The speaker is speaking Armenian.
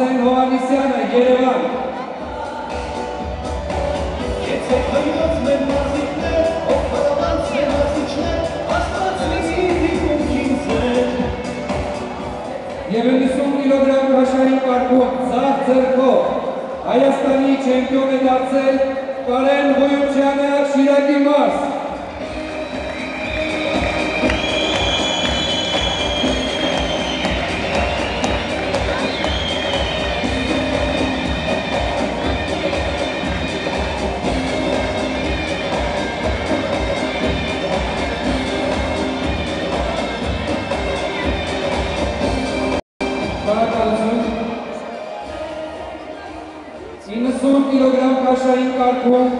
Արսեն Հովանեսյանը, Երևան։ Եվ 90 կիլոգրամ քաշային կարգում ձախ ձեռքով Հայաստանի չեմպիոն է դարձել Կարեն Ղոյունչյանը, Շիրակի մարզ։ Բարակալություն 90 կիլոգրամ քաշային կարգում